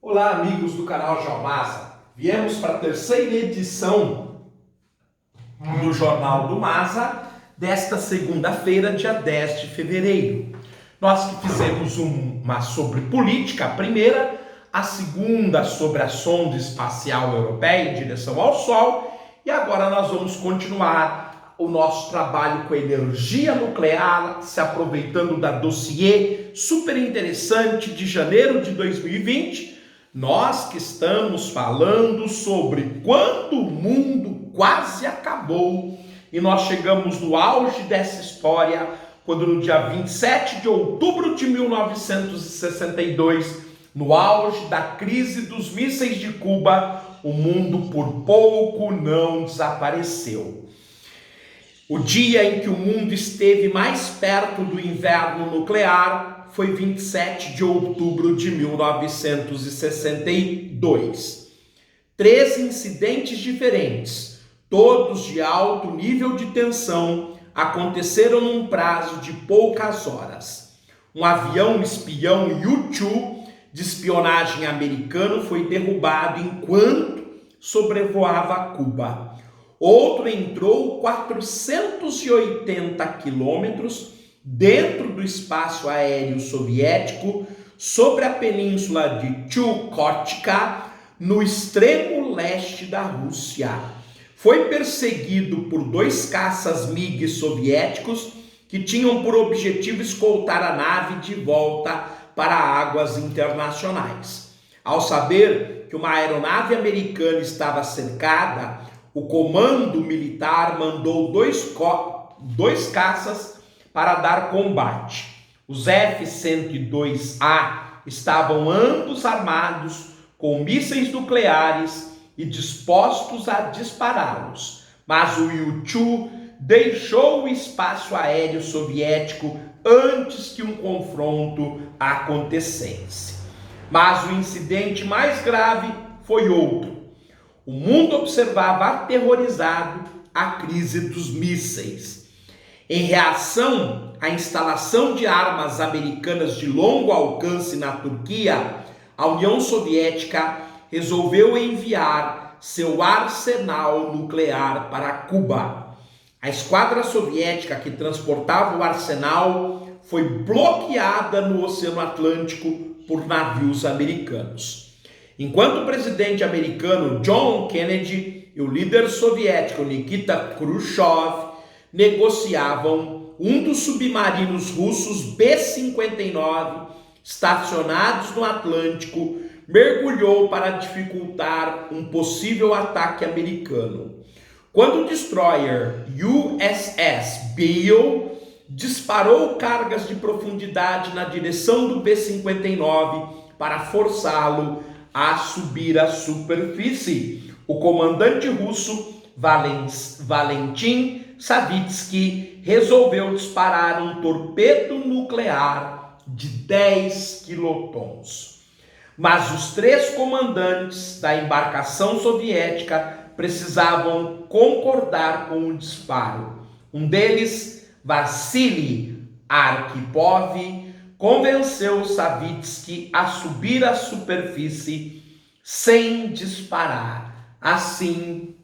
Olá, amigos do canal Geomasa. Viemos para a terceira edição do Jornal do Masa desta segunda-feira, dia 10 de fevereiro. Nós que fizemos uma sobre política, a primeira, a segunda sobre a sonda espacial europeia em direção ao Sol, e agora nós vamos continuar o nosso trabalho com a energia nuclear, se aproveitando da dossiê super interessante de janeiro de 2020. Nós que estamos falando sobre quando o mundo quase acabou e nós chegamos no auge dessa história, quando no dia 27 de outubro de 1962, no auge da crise dos mísseis de Cuba, o mundo por pouco não desapareceu. O dia em que o mundo esteve mais perto do inverno nuclear foi 27 de outubro de 1962. 3 incidentes diferentes, todos de alto nível de tensão, aconteceram num prazo de poucas horas. Um avião espião U-2 de espionagem americano foi derrubado enquanto sobrevoava Cuba. Outro entrou 480 quilômetros dentro do espaço aéreo soviético sobre a península de Chukotka, no extremo leste da Rússia. Foi perseguido por 2 caças MiG soviéticos que tinham por objetivo escoltar a nave de volta para águas internacionais. Ao saber que uma aeronave americana estava cercada, o comando militar mandou 2 caças para dar combate. Os F-102A estavam ambos armados com mísseis nucleares e dispostos a dispará-los, mas o U-2 deixou o espaço aéreo soviético antes que um confronto acontecesse. Mas o incidente mais grave foi outro. O mundo observava aterrorizado a crise dos mísseis. Em reação à instalação de armas americanas de longo alcance na Turquia, a União Soviética resolveu enviar seu arsenal nuclear para Cuba. A esquadra soviética que transportava o arsenal foi bloqueada no Oceano Atlântico por navios americanos. Enquanto o presidente americano John Kennedy e o líder soviético Nikita Khrushchev negociavam, um dos submarinos russos B-59, estacionados no Atlântico, mergulhou para dificultar um possível ataque americano. Quando o destroyer USS Beale disparou cargas de profundidade na direção do B-59 para forçá-lo a subir à superfície, o comandante russo Valentin Savitsky resolveu disparar um torpedo nuclear de 10 quilotons. Mas os 3 comandantes da embarcação soviética precisavam concordar com o disparo. Um deles, Vassily Arkhipov, convenceu Savitsky a subir à superfície sem disparar. Assim,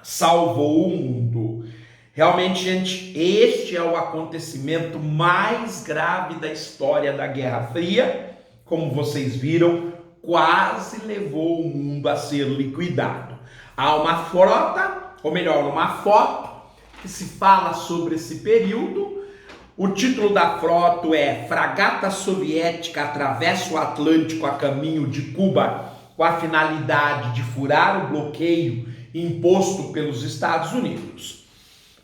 salvou o mundo. Realmente, gente, este é o acontecimento mais grave da história da Guerra Fria. Como vocês viram, quase levou o mundo a ser liquidado. Há uma frota, ou melhor, uma foto, que se fala sobre esse período. O título da frota é Fragata Soviética atravessa o Atlântico a caminho de Cuba com a finalidade de furar o bloqueio imposto pelos Estados Unidos.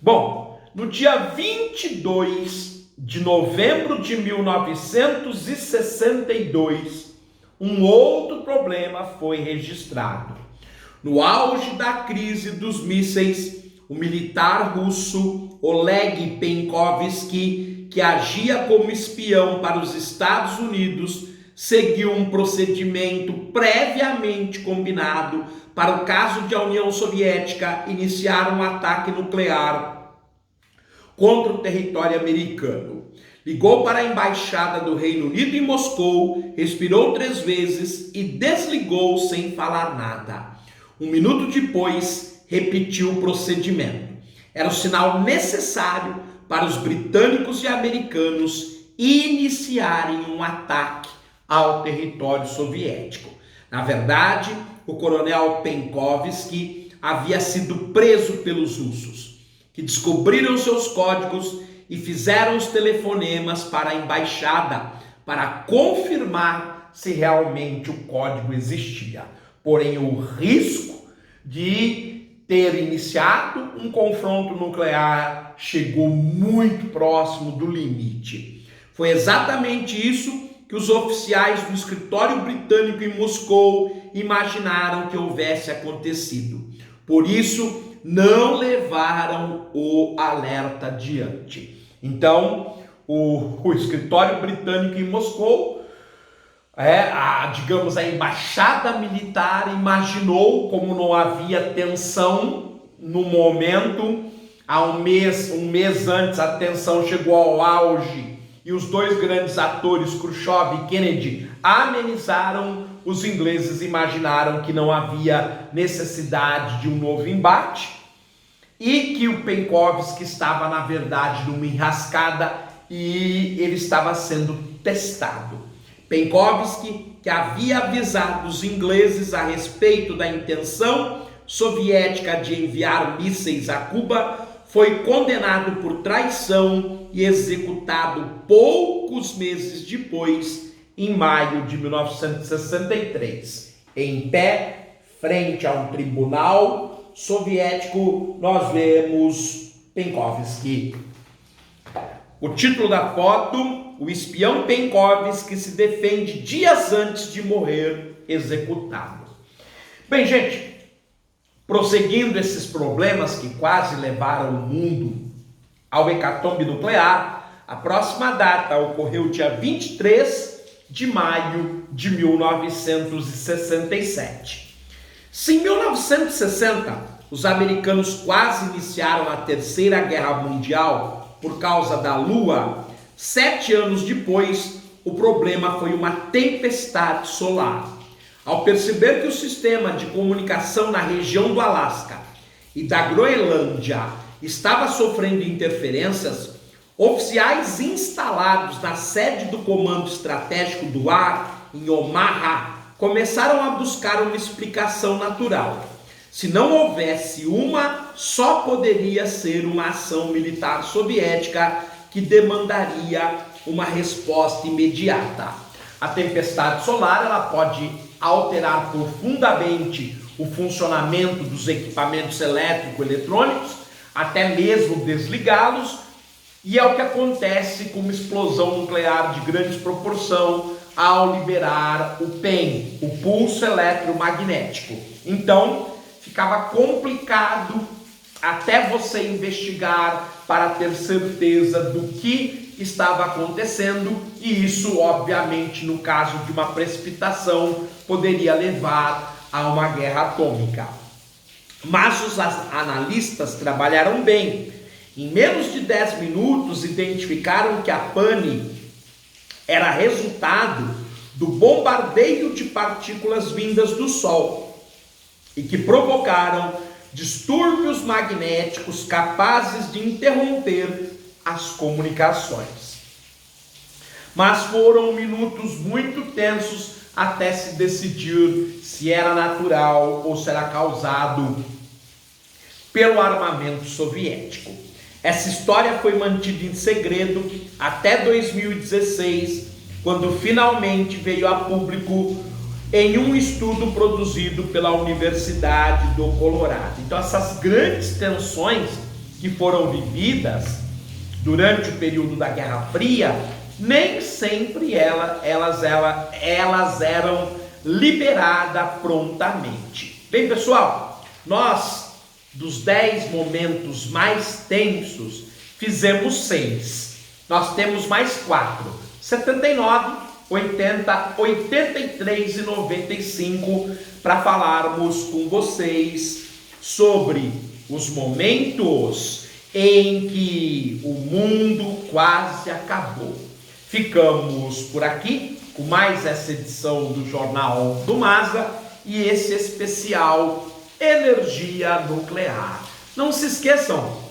Bom, no dia 22 de novembro de 1962, um outro problema foi registrado. No auge da crise dos mísseis, o militar russo Oleg Penkovsky, que agia como espião para os Estados Unidos, seguiu um procedimento previamente combinado para o caso de a União Soviética iniciar um ataque nuclear contra o território americano. Ligou para a embaixada do Reino Unido em Moscou, respirou 3 vezes e desligou sem falar nada. 1 minuto depois, repetiu o procedimento. Era o sinal necessário para os britânicos e americanos iniciarem um ataque ao território soviético. Na verdade, o coronel Penkovsky havia sido preso pelos russos, que descobriram seus códigos e fizeram os telefonemas para a embaixada para confirmar se realmente o código existia. Porém, o risco de ter iniciado um confronto nuclear chegou muito próximo do limite. Foi exatamente isso que os oficiais do escritório britânico em Moscou imaginaram que houvesse acontecido. Por isso, não levaram o alerta adiante. Então, o escritório britânico em Moscou, digamos, a embaixada militar imaginou, como não havia tensão no momento, há um mês antes a tensão chegou ao auge e os 2 grandes atores, Khrushchev e Kennedy, amenizaram. Os ingleses imaginaram que não havia necessidade de um novo embate e que o Penkovsky estava, na verdade, numa enrascada e ele estava sendo testado. Penkovsky, que havia avisado os ingleses a respeito da intenção soviética de enviar mísseis a Cuba, foi condenado por traição e executado poucos meses depois, em maio de 1963. Em pé, frente a um tribunal soviético, nós vemos Penkovsky. O título da foto: o espião Penkovsky se defende dias antes de morrer executado. Bem, gente, prosseguindo esses problemas que quase levaram o mundo ao hecatombe nuclear, a próxima data ocorreu dia 23 de maio de 1967. Se em 1960 os americanos quase iniciaram a Terceira Guerra Mundial por causa da Lua, 7 anos depois o problema foi uma tempestade solar. Ao perceber que o sistema de comunicação na região do Alasca e da Groenlândia estava sofrendo interferências, oficiais instalados na sede do Comando Estratégico do Ar, em Omaha, começaram a buscar uma explicação natural. Se não houvesse uma, só poderia ser uma ação militar soviética que demandaria uma resposta imediata. A tempestade solar, ela pode alterar profundamente o funcionamento dos equipamentos elétrico-eletrônicos, até mesmo desligá-los, e é o que acontece com uma explosão nuclear de grande proporção ao liberar o PEM, o pulso eletromagnético. Então, ficava complicado até você investigar para ter certeza do que estava acontecendo, e isso, obviamente, no caso de uma precipitação, poderia levar a uma guerra atômica. Mas os analistas trabalharam bem. Em menos de 10 minutos, identificaram que a pane era resultado do bombardeio de partículas vindas do Sol e que provocaram distúrbios magnéticos capazes de interromper as comunicações. Mas foram minutos muito tensos até se decidir se era natural ou se era causado pelo armamento soviético. Essa história foi mantida em segredo até 2016, quando finalmente veio a público em um estudo produzido pela Universidade do Colorado. Então, essas grandes tensões que foram vividas durante o período da Guerra Fria, nem sempre elas eram liberadas prontamente. Bem, pessoal, nós, dos 10 momentos mais tensos, fizemos 6. Nós temos mais 4. 79, 80, 83 e 95 para falarmos com vocês sobre os momentos em que o mundo quase acabou. Ficamos por aqui com mais essa edição do Jornal do Masa e esse especial Energia Nuclear. Não se esqueçam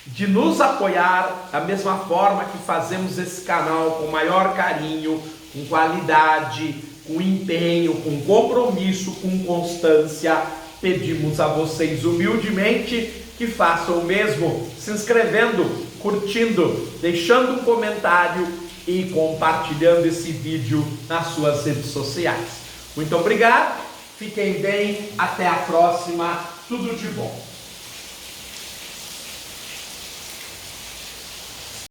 de nos apoiar da mesma forma que fazemos esse canal com maior carinho, com qualidade, com empenho, com compromisso, com constância. Pedimos a vocês humildemente que façam o mesmo, se inscrevendo, curtindo, deixando um comentário e compartilhando esse vídeo nas suas redes sociais. Muito obrigado, fiquem bem, até a próxima, tudo de bom.